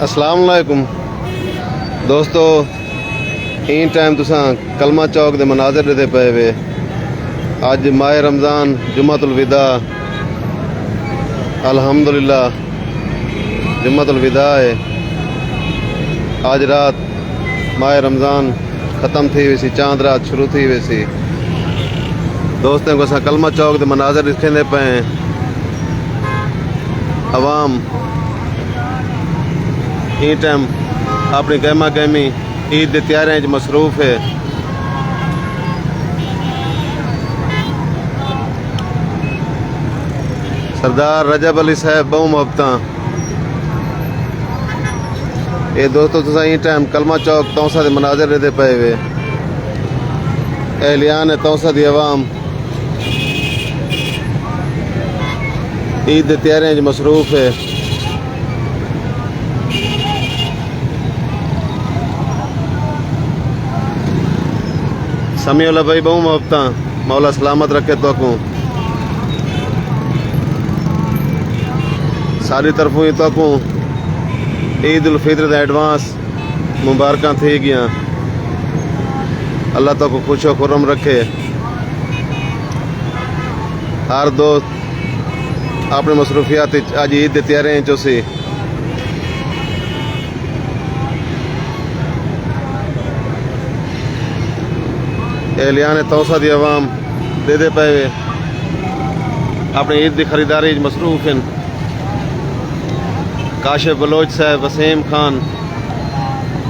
अस्सलाम वालेकुम दोस्तों, इन टाइम तुसां कलमा चौक दे मनाज़र ॾिठे पे वे। अज माह रमज़ान जुम्मतुल विदा, अल्हम्दुलिल्लाह जुम्मतुल विदा है। आज रात माह रमज़ान ख़त्म थी वैसी, चांद रात शुरू थी वैसी। दोस्तों को असां कलमा चौक दे मनाज़र ॾिखेंदे पे हैं। अवाम ई टाइम अपनी गहमा गहमी ईद की तैयारियों मसरूफ़ है। सरदार रजब अली साहब बहु मोहब्बत। ये दोस्तों तुसा ई टाइम कलमा चौक तौसा के मनाज़र रहते पे वे। एहलियान तौसा की अवाम ईद की तैयारियों मसरूफ़ है। समीउल्लाह भाई बहु मोहब्बत, मौला सलामत रखे तो को सारी तरफों तो को ईद उल फितर दा एडवांस मुबारक थी गया। अल्लाह तो को खुशो खुरम रखे। हर दोस्त अपने मसरूफियात अज ईद की तैयारियों चो सी। एहलियान तौसा की अवाम दे पे अपनी ईद की खरीदारी मसरूफ़ हैं। काशिफ बलोच साहब, वसीम खान,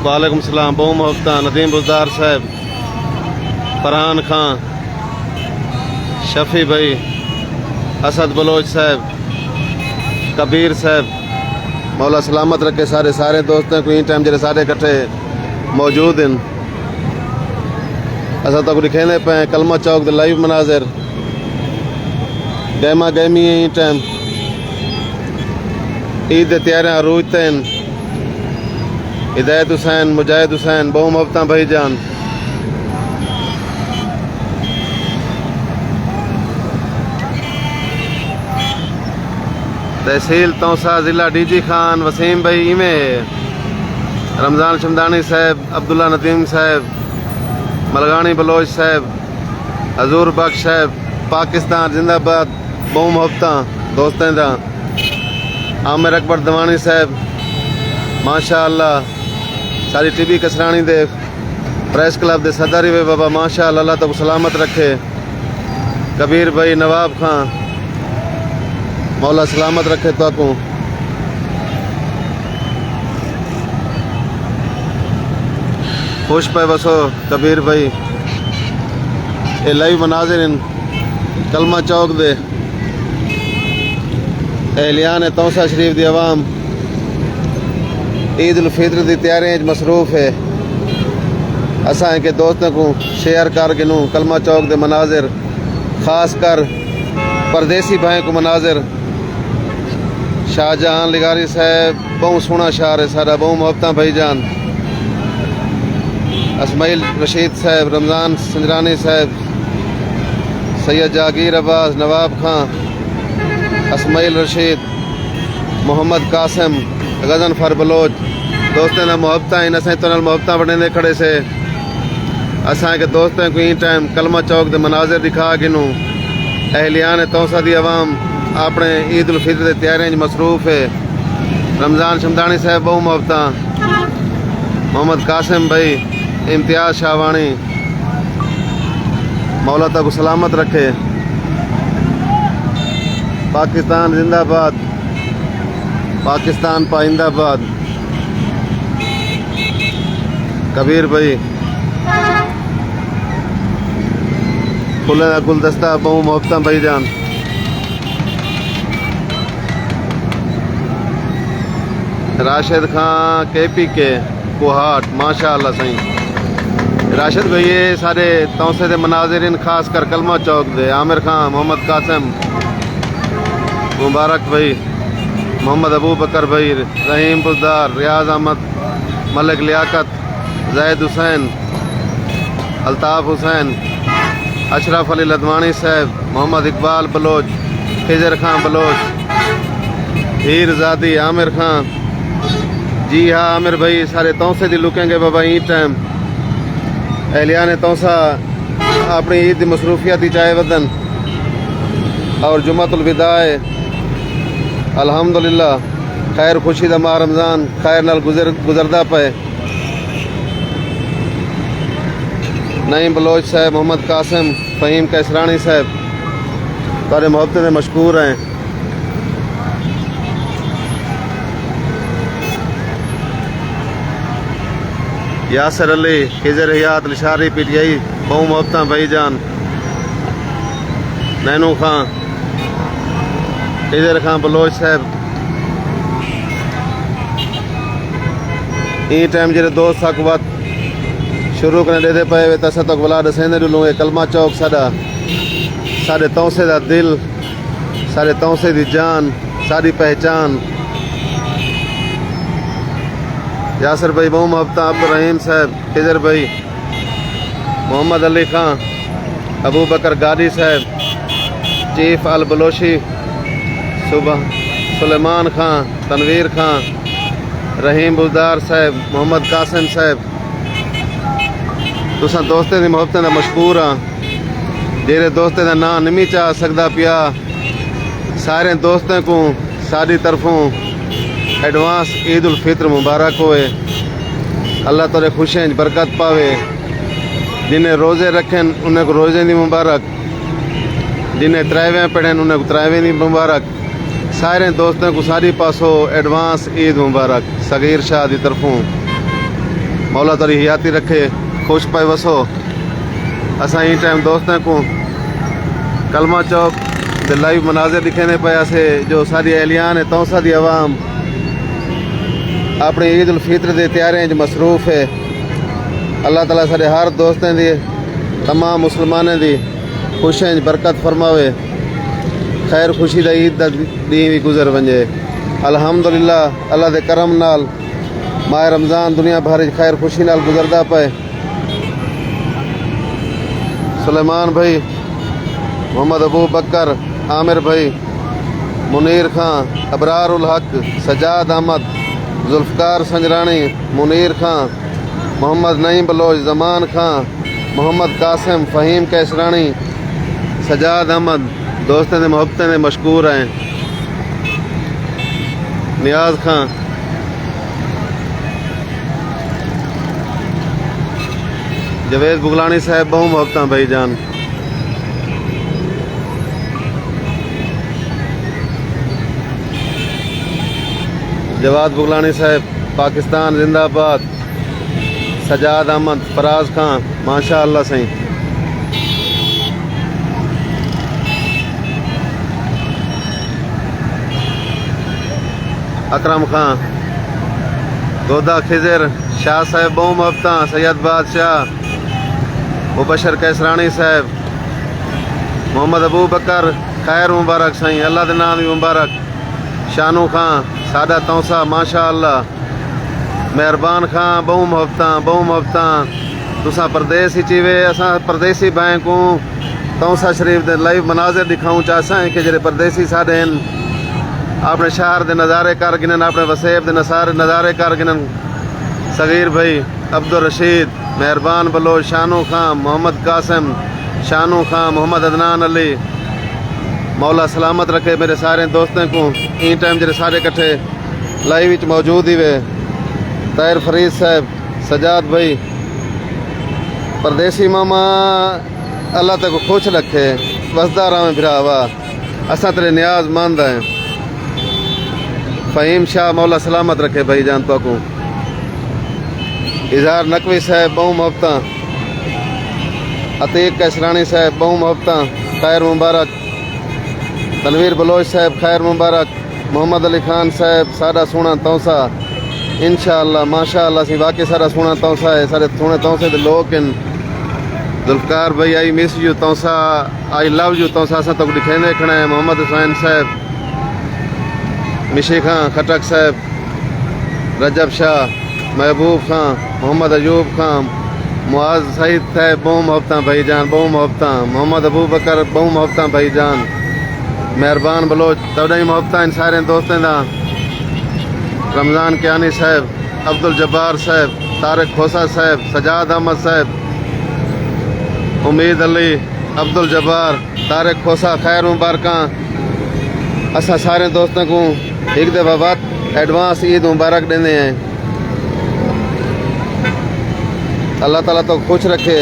वालेकुम सलाम बहु मोहब्बत, नदीम बुज़दार साहब, फरहान खान, शफी भाई, असद बलोच साहब, कबीर साहब, मौला सलामत रखे। सारे दोस्तों को इन टाइम जरे सारे इकट्ठे मौजूद हैं। असा तक दिखेंदे पे कलमा चौक दे लाइव मनाज़र। गहमा गहमी है। टाइम ईद की तैयारियां अरूज तन। हिदायत हुसैन, मुजाहिद हुसैन बहु मोहब्बत भाई जान। तहसील तौसा, जिला डीजी खान, वसीम भाई इवें, रमज़ान शमदानी साहब, अब्दुल्ला नदीम साहब, मलगानी बलोच साहब, हजूर बख्श साहब, पाकिस्तान जिंदाबाद बहु मोहब्बत दोस्तों का। आमिर अकबर दवानी साहब, माशाअल्लाह सारी टीबी कसरानी दे प्रेस क्लब दे सदर वे बाबा, माशाअल्लाह अल्लाह तो सलामत रखे। कबीर भाई, नवाब खां, मौला सलामत रखे तो को। खुश पे बसो कबीर भाई। ये लाइव मनाज़िर इन कलमा चौक दे। एहलियान तौसा शरीफ की अवाम ईद उल फितर की तैयारियों मसरूफ़ है। असा के दोस्तों को शेयर कर गिनूँ कलमा चौक के मनाज़िर, खास कर परदेसी भाई को मनाज़िर। शाहजहान लिगारी साहब बहु सोहना शार है सारा, बहु मोहब्बत भाई जान। असमाइल रशीद साहब, रमज़ान संजरानी साहब, सैयद जहांगीर अब्बास, नवाब खां, असमाइल रशीद, मोहम्मद कासिम, गजनफर बलोच। दोस्तों ना मोहब्बत इन असें तो मोहब्बत बने खड़े से। असा के दोस्तों को इन टाइम कलमा चौक के मनाज़िर दिखा गिनूँ। एहलियान तौसा की अवाम अपने ईद उल फितर की तैयारियों मसरूफ़ है। रमज़ान शमदानी साहब बहु मोहब्बत, मोहम्मद कासिम भाई, इम्तियाज़ शाहवानी, मौला तक सलामत रखे। पाकिस्तान जिंदाबाद, पाकिस्तान पाइंदाबाद। कबीर भाई, फुले का गुलदस्ता बहु मोहब्बत भाई जान। राशिद खां, KPK कोहाट, माशाअल्लाह सही। राशिद भाई ये सारे तौसे के मनाज़िर खास कर कलमा चौक दे। आमिर खान, मोहम्मद कासिम, मुबारक भाई, मोहम्मद अबू बकर भाई, रहीम बुज़दार, रियाज अहमद, मलिक लियाकत, जैद हुसैन, अल्ताफ़ हुसैन, अशरफ अली लदवानी साहब, मोहम्मद इकबाल बलोच, खिजर खां बलोच, हीर ज़ादी, आमिर खान, जी हाँ आमिर भाई सारे तौसे दी लुकेंगे बाबा ई टाइम एहलिया ने तौसा अपनी ईद की मसरूफियत ही चाहे वदन और जुम्मतुल विदाए अल्हम्दुलिल्लाह खैर खुशी दा माह रमज़ान खैर नाल गुजरदा पे। नईम बलोच साहब, मोहम्मद कासिम, फ़हीम कैसरानी साहब तारे मोहब्बत में मशकूर हैं। यासर अली, खिजर हयात, लिशारी PTI बहु मोहब्बत भाईजान, नैनू खां, खिजर खां बलोच साहब ई टाइम जे दोस्त हक वत शुरू करने दे पे वे तस तक वला दसेंदे डुलूं कलमा चौक साडा साडे तौसे दा दिल साडे तौसे दी जान साडी पहचान। यासर भाई बहु मोहब्बत, अब्दुल रहीम साहब, खिजर भाई, मोहम्मद अली खां, अबू बकर गादी साहब, चीफ अल बलोशी, सुबह सुलेमान खां, तनवीर खां, रहीम बुजदार साहब, मोहम्मद कासिम साहब तुसा दोस्तें की मोहब्बत का मशहूर हाँ। जेरे दोस्तें का नाम नहीं चाह सकता पिया सारे दोस्तों को साड़ी तरफों एडवांस ईद उल फित्र मुबारक होए। अल्लाह तेरे खुशियां बरकत पावे। जिन्हें रोज़े रखें उन्हें को रोज़े की मुबारक, जिन्हें त्रैवें पढ़ें उन्हें को त्रैवें की मुबारक। सारे दोस्तों को सारी पासों एडवांस ईद मुबारक। सगीर शाह की तरफों मौला तेरी हयाती रखे, खुश पे वसो। असा ई टाइम दोस्तों को कलमा चौक दे लाइव मनाजिर दिखेने पे से जो सारी एहलियान है तौसा दी अवाम अपनी ईद उल फित्र की तैयारियों च मसरूफ है। अल्लाह ताला सारे हर दोस्तों की तमाम मुसलमानों की खुशियां बरकत फरमावे। खैर खुशी दा ईद दा दी भी गुजर वंजे। अल्हम्दुलिल्लाह अल्लाह दे करम नाल माह रमज़ान दुनिया भर खैर खुशी नाल गुजरदा पे। सुलेमान भाई, मोहम्मद अबू बकर, आमिर भाई, मुनीर खां, अबरार उल हक, सजाद अहमद, जुल्फ़कार संजरानी, मुनीर खां, मोहम्मद नईम बलोच, जमान खां, मोहम्मद कासिम, फ़हीम कैसरानी, सजाद अहमद दोस्तों ने मोहब्बतें में मशकूर हैं। नियाज खां, जवेद बुगलानी साहब बहु मोहब्बत भाईजान। जवाद बुगलानी साहब, पाकिस्तान जिंदाबाद। सजाद अहमद, फराज खां, माशा अल्लाह सही। अकरम खां, गोदा खिजर, शाह साहब बहु मोहब्बत, सैयद बादशाह, मुबशर कैसरानी साहब, मोहम्मद अबू बकर खैर मुबारक सही, अल्लाह के नाम भी मुबारक। शानू खां, सादा तौसा माशा अल्लाह, मेहरबान खां बहु मोहब्बत। तुसा परदेस ही चीवे असा परदेसी भाई को तौसा शरीफ दे लाइव मनाजिर दिखाऊं चाहसा है कि जेरे परदेसी साडे अपने शहर के नज़ारे कर गिनन, अपने वसेब के नज़ारे कर गिनन। सगीर भाई, अब्दुल रशीद, मेहरबान बलोच, शानू खां, मोहम्मद कासिम, शानू खां, मोहम्मद अदनान अली। मौला सलामत रखे मेरे सारे दोस्तों को। ई टाइम जे सारे कट्ठे लाइव मौजूद ही वे। ताहिर फरीद साहब, सजाद भाई, परदेसी मामा अल्लाह तक खुश रखे, वसदा रहा भरावा, असा तेरे न्याज मंद हैं। फ़हीम शाह मौला सलामत रखे भाईजान तो को। इजहार नकवी साहब बहु मोहब्बत। अतीक कैसरानी साहब बहु मोहब्बत, खैर मुबारक। तनवीर बलोच साहब खैर मुबारक। मोहम्मद अली खान साहब सारा सोना तौसा इंशाअल्लाह माशाअल्लाह सी वाकई सारा सोना तौसा है। सारे सोने तौसे के लोग इन। जुल्फ़कार भाई I miss you Taunsa, I love you Taunsa असा तो दिखेंदे खड़ा है। मोहम्मद हुसैन साहब, मिशी खां खटक साहब, रजब शाह, महबूब खां, मोहम्मद अयूब खां, मुआज सईद साहब बहु मोहब्बत भाईजान बहु मोहब्बत। मोहम्मद अबू बकर बहु मोहब्बत भाईजान। मेहरबान बलोच तोड़ा ही मोहब्बत इन सारे दोस्तों का। रमज़ान कियानी साहब, अब्दुल जब्बार साहब, तारिक खोसा साहब, सजाद अहमद साहब, उम्मीद अली, अब्दुल जब्बार, तारिक खोसा, खैर मुबारक। असा सारे दोस्तों को एक दफ़ा बाद एडवांस ईद मुबारक देने हैं। अल्लाह ताला तो खुश रखे।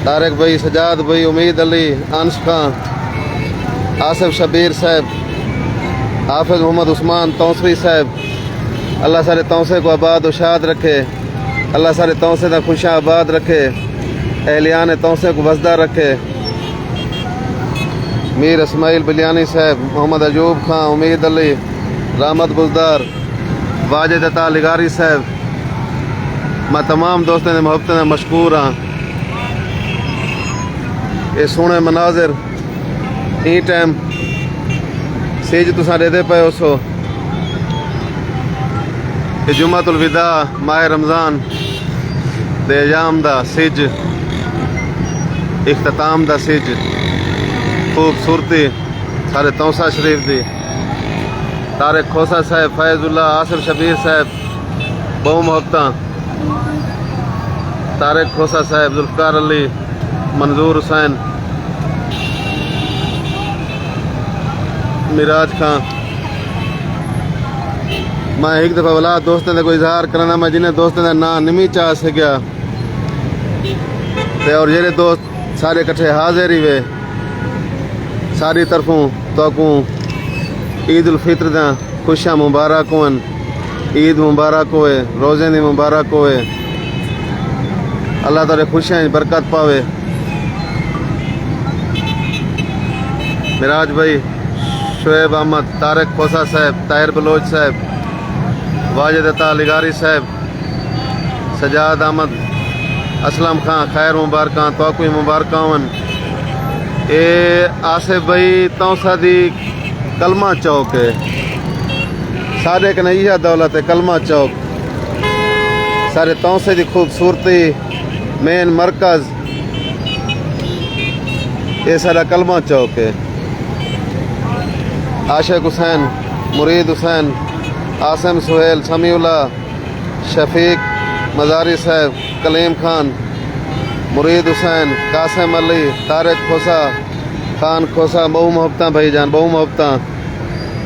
तारिक भाई, सजाद भाई, उम्मीद अली, अंश खां, आसिफ शबीर साहब, हाफिज मोहम्मद उस्मान तौसरी साहब, अल्लाह सारे तौसे को आबाद और शाद रखे। अल्लाह सारे तौसे का खुशियाँ आबाद रखे। एहलियान तौसे को वसदा रखे। मीर इस्माइल बिलियानी साहब, मोहम्मद अजूब खां, उम्मीद अली, रामत गुलदार, वाजिद अता लिगारी साहब, मैं तमाम दोस्तों ने मोहब्बत में मशकूर हाँ। ये सोने मनाजिर ई टाइम सेज तुसा देते पे उसो कि जुम्मतुल विदा माह रमज़ान दे अयाम दा सिज इख्तिताम दा सिज खूबसूरती सारे तौसा शरीफ दी। तारिक खोसा साहब, फैजुल्ला, आसिफ शबीर साहब, बहु मोहब्बत। तारिक खोसा साहब, जुल्फ़कार अली, मंजूर हुसैन, मिराज खां। मैं एक दफ़ा वाला दोस्तों ने कोई इजहार करना, मैं जिन्हें दोस्तों का ना नहीं चाह सकिया ते और जेरे दोस्त सारे कट्ठे हाजिर ही वे सारी तरफों तो ईद उल फित्र दा खुशियां मुबारक होन। ईद मुबारक होए, रोज़े दी मुबारक होए। अल्लाह ताला खुशियां बरकत पावे। मिराज भाई, शुएब अहमद, तारिक खोसा साहब, ताहिर बलोच साहब, वाजिद अता लिगारी साहब, सजाद अहमद, असलम खां, खैर मुबारक, तो कोई मुबारक वन। ए आसिफ भाई तौसा दी कलमा चौक है, सारे कन्हैया दौलत है कलमा चौक। सारे तौसे की खूबसूरती मेन मरकज़ ये सारा कलमा चौक है। आशिक हुसैन, मुरीद हुसैन, आसिम सुहेल, समीउल्ला, शफीक मजारी साहब, कलीम खान, मुरीद हुसैन, कासिम अली, तारिक खोसा, खान खोसा, बहु मोहब्बत भाई जान, बहु मोहब्बत,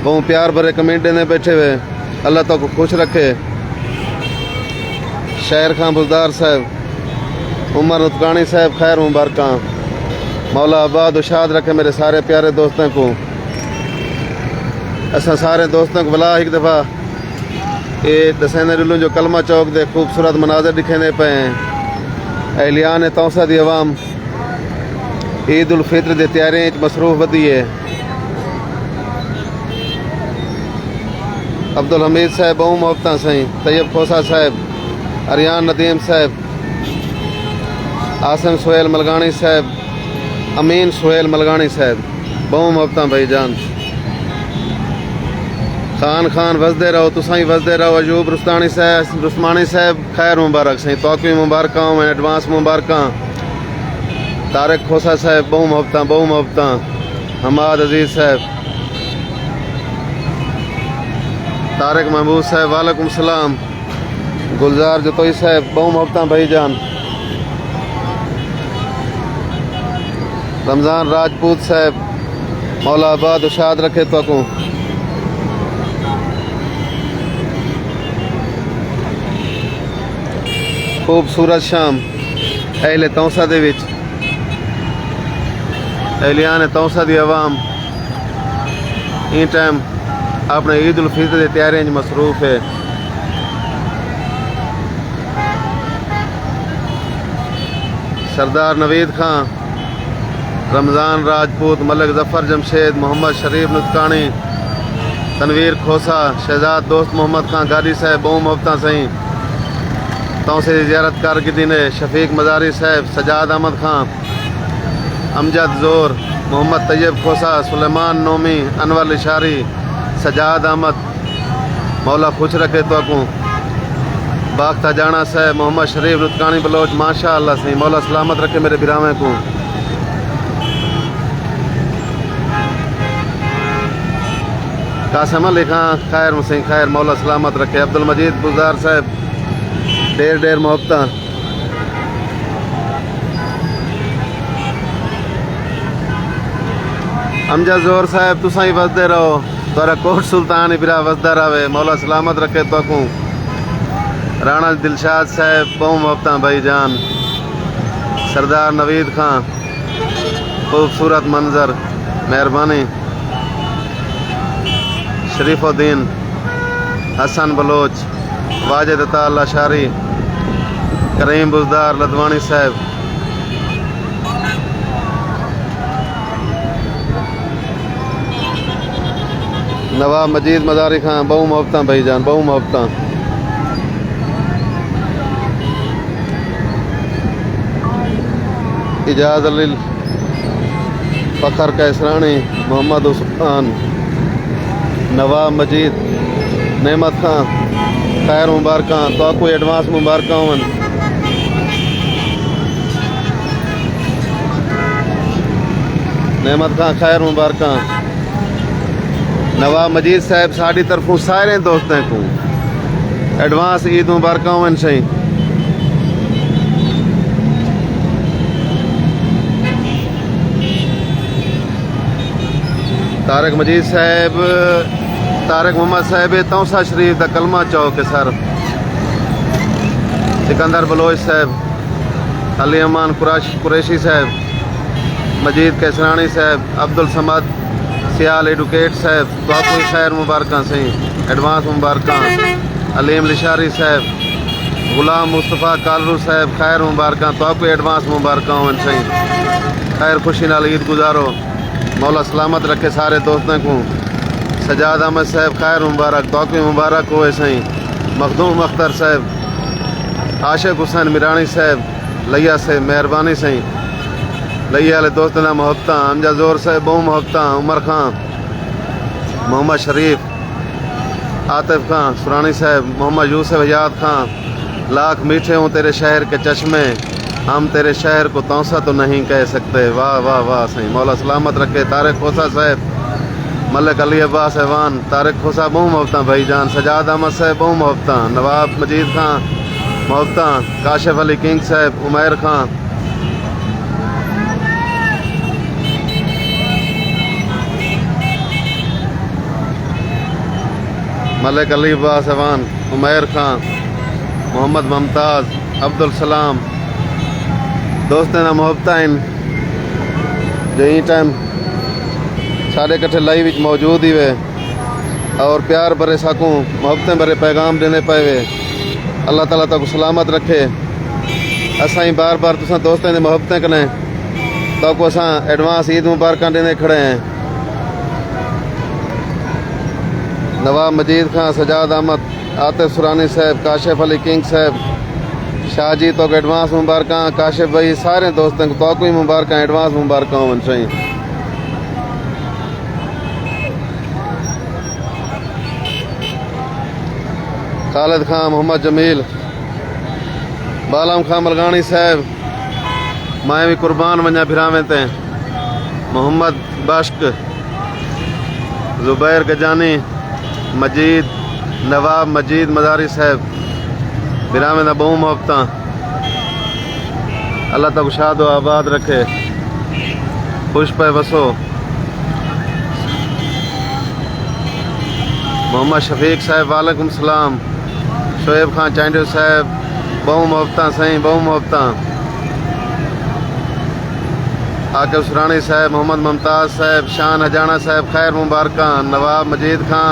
बहु प्यार भरे कमेंट देने बैठे हुए। अल्लाह तो को खुश रखे। शेर खां बुजदार साहब, उमर उत्कानी साहब, खैर मुबारक। मौला आबाद उशाद रखे मेरे सारे प्यारे दोस्तों को। असा सारे दोस्तों को बुला एक दफ़ा ये दसैन रुलू जो कलमा चौक दे खूबसूरत मनाजर दिखेंदे पे हैं। एहलियान तौसा दी अवाम ईद उल फित्र दी तैयारियों मसरूफ वधी है। अब्दुल हमीद साहब, बहु मोहब्बत सही, तैयब खोसा साहब, अरियान नदीम साहब, आसिम सुहेल मलगानी साहब, अमीन सुहेल मलगानी साहब, बहु मोहब्बत भाई जान। खान खान वसदे रहो, तुसा ही वसदे रहो। अजूब रुस्तानी साहब, रुस्मानी साहब, खैर मुबारक सही, तो भी मुबारक मैं एडवांस मुबारक। तारिक खोसा साहब, बहु मोहब्बत, बहु मोहब्बत। हमाद अजीज साहब, तारिक महबूब साहब, वालेकुम सलाम। गुलजार जतोई साहब, बहु मोहब्बत भाई जान। रमज़ान राजपूत साहब, मौला आबाद उशाद रखे तो को। खूबसूरत शाम अहले तौसा दे विच एहलियान तौसा दी अवाम ई टाइम अपने ईद उल फितर की तैयारियों मसरूफ है। सरदार नवीद खां, रमज़ान राजपूत, मलिक जफ़र जमशेद, मोहम्मद शरीफ नुतकानी, तनवीर खोसा, शहजाद दोस्त मोहम्मद खां गादी साहब, बहु मोहब्बत सही, तौसे ज़ियारत कारगिदी ने शफीक मजारी साहब, सजाद अहमद खां, अमजद जोर, मोहम्मद तैयब खोसा, सुलेमान नोमी, अनवर लिशारी, सजाद अहमद, मौला खुश रखे तो को। बाख्ता जाना साहब, मोहम्मद शरीफ नुतकानी बलोच, माशा अल्लाह सही, मौला सलामत रखे मेरे बिरामे को। कासिम अली खां खैर मसीह खैर मौला सलामत रखे। अब्दुल मजीद बुज़दार साहब ढेर ढेर मोहब्बत। अमजद जोर साहब तुसा ही वसदे रहो, तुरा कोट सुल्तान ही बिरा वसदा रहे, मौला सलामत रखे तो। राणा दिलशाद साहब बहु मोहब्बत भाई जान। सरदार नवीद खां खूबसूरत मंजर मेहरबानी। शरीफुद्दीन हसन बलोच वाजिद अताल अशारी करीम बुज़दार लदवानी साहब। नवाब मजीद मदारी खां बहु मोहब्बत भाई जान बहु मोहब्बत। इजाज़ अली फ़खर कैसरानी मोहम्मद उस्मान नवाब मजीद नेमत खां खैर मुबारक तो कोई एडवांस मुबारक होवन। नेमत खां खैर मुबारक। नवाब मजीद साहब साड़ी तरफों सारे दोस्तों को एडवांस ईद मुबारक होवन सही। तारक मजीद साहब तारक मोहम्मद साहब तौसा शरीफ दा कलमा चौक है सर। सिकंदर बलोच साहब अली अमान कुरैशी साहब मजीद कैसरानी साहब अब्दुल समद सियाल एडुकेट साहब तो आपको खैर मुबारक सही एडवांस मुबारक। अलीम लिशारी साहब गुलाम मुस्तफ़ा कालरू साहब खैर मुबारक तो आपको एडवांस मुबारक होवन सही। खैर खुशी नाल ईद गुजारो, मौला सलामत रखे सारे दोस्तों को। सजाद अहमद साहब खैर मुबारक तो आपको मुबारक हो सही। मखदूम अख्तर साहब आशिक हुसैन मिरानी साहब लिया से मेहरबानी सही। लिया वाले दोस्तों ना मोहब्बत। अमजद जोर साहब बहु मोहब्बत। उमर खां मोहम्मद शरीफ आतिफ खां सुरानी साहब मोहम्मद यूसुफ हयात खां लाख मीठे हों तेरे शहर के चश्मे, हम तेरे शहर को तौसा तो नहीं कह सकते। वाह वाह वाह सही, मौला सलामत रखे। तारिक खोसा साहब मलिक अली अब्बास ऐवान तारिक खोसा बहु मोहब्बत भाई जान। सजाद अहमद साहब बहु मोहब्बत। नवाब मजीद खां मोहब्बत। काशिफ अली किंग साहब उमैर खां मलिक अली अब्बास ऐवान उमैर खां मोहम्मद मुमताज़ अब्दुल सलाम दोस्तें ना मोहब्बत जी टाइम साढ़े कट्ठे लाइव मौजूद ही वे और प्यार भरे साकूं मोहब्बतें भरे पैगाम देने पे वे। अल्लाह ताला तक सलामत रखे। असा ही बार बार तुसा दोस्तें ने मोहब्बतें कने तो को असा एडवांस ईद मुबारक देने खड़े हैं। नवाब मजीद खां सजाद अहमद आतिफ सुरानी साहब काशिफ अली किंग साहब शाहजी तो एडवांस मुबारक। काशिफ भाई सारे दोस्तों को तो कोई मुबारक एडवांस मुबारक होवन चाहिए। खालिद खां मोहम्मद जमील बालम खां मलगानी साहब मैं भी कुर्बान वञा फिरावे ते। मोहम्मद बश्क जुबैर गजानी मजीद नवाब मजीद मदारी साहब बिरामे दा बहु मोहब्बत। अल्लाह तक शाद व आबाद रखे, खुश पे बसो। मोहम्मद शफीक साहब वालेकुम सलाम। शोएब खां चांडियो साहब बहु मोहब्बत सही बहु मोहब्बत। आकिब सुरानी साहब मोहम्मद मुमताज़ साहब शान हजाना साहब खैर मुबारक। नवाब मजीद खां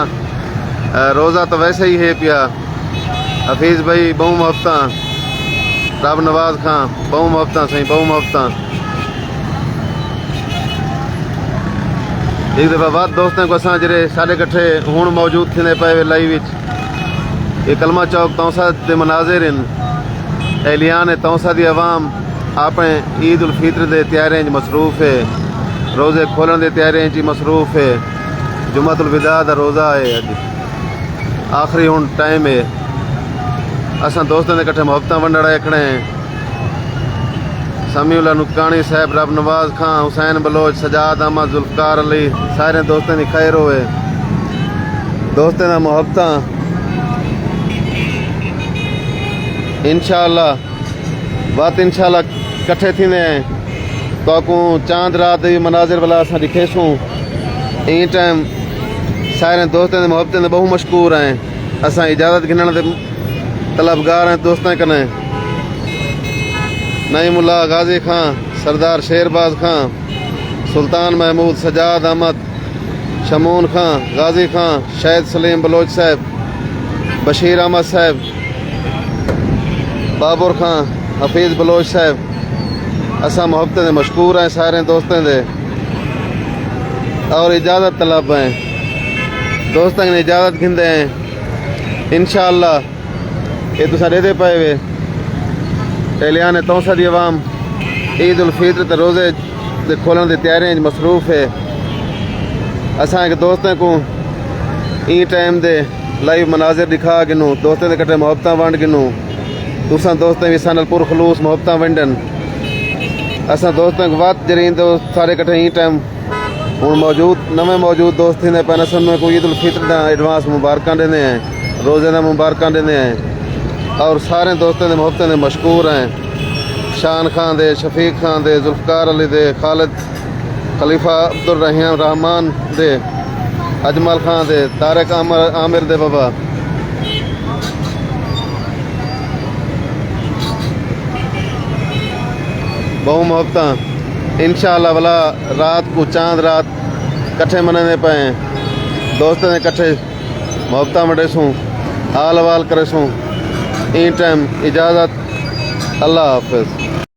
रोज़ा तो वैसे ही है पिया। हफीज़ भाई बहु मोहब्बत। रब नवाज खां बहु मोहब्बत सही बहु मोहब्बत। एक दफ़ा बाद दोस्तों को असा जरे साढ़े कट्ठे हूँ मौजूद थे पे लाइव ये कलमा चौक तौसा के मनाजिर एलियान तौसा की अवाम अपने ईद उल फितर के तैयारियों मसरूफ है। रोज़े खोलन की तैयारियों मसरूफ है। जुम्मतुल विदा का रोज़ा है, अज आखिरी हूँ टाइम है। असा दोस्तों के कट्ठे मोहब्बत वंडड़ा खड़े हैं। समीउल्लाह नुतकानी साहब रब नवाज खां हुसैन बलोच सजाद अहमद जुल्फकार अली सारे दोस्तों की खैर होए। दोस्तें दा मुहब्बतां इंशाअल्लाह बात इंशाअल्लाह कट्ठे थींदे हैं। तो चांद रात भी मनाजिर वाला असां ॾिखेसूं। इन टाइम सारे दोस्तों के मुहब्बतें बहु मशकूर हैं। असां इजाज़त गिनण के तलबगार हैं दोस्तों कने। नईमुल्ला गाजी खां, सरदार शेरबाज खां, सुल्तान महमूद, सजाद अहमद, शमून खां, गाजी खां, शहीद सलीम बलोच साहब, बशीर अहमद साहब, बाबर खां, हफीज़ बलोच साहब, असा मुहब्बतें मशकूर हैं सारे दोस्तों दे और इजाज़त तलब हैं। दोस्तों ने इजाज़त गिंदे हैं इंशाअल्लाह। ये तुसा देते पे वे एलियान तौसा दी अवाम ईद उल फितर ते रोज़े दे खोलने की तैयारियों मसरूफ़ है। असा एक दोस्तों को ई टाइम दे लाइव मनाजिर दिखा गिनूँ, दोस्तों के कट्ठे मुहब्बत वंड गिनूँ। तुसा दोस्तों भी सानल पुरखलूस मुहब्बत वंडन। असा दोस्तों को बात जरीन तो सारे कट्ठे ई टाइम हूँ मौजूद नवे मौजूद दोस्त थी पैन असल में कोई ईद उल फितर का एडवांस मुबारक देने हैं, रोज़े का मुबारक देने हैं और सारे दोस्तों के मुहब्बतें ने मशकूर हैं। शान खान दे, शफीक खान दे, जुल्फकार अली दे, खालिद खलीफा अब्दुल रहीम रहमान दे, अजमल खान दे, तारिक आमिर दे बाबा। बहु मुहब्बत इंशाअल्लाह वाला रात को चांद रात कट्ठे मनाने पे दोस्तों ने कट्ठे मुहब्बत मंडेसूँ, हाल वाल करेसूँ। इन टाइम इजाज़त, अल्लाह हाफिज़।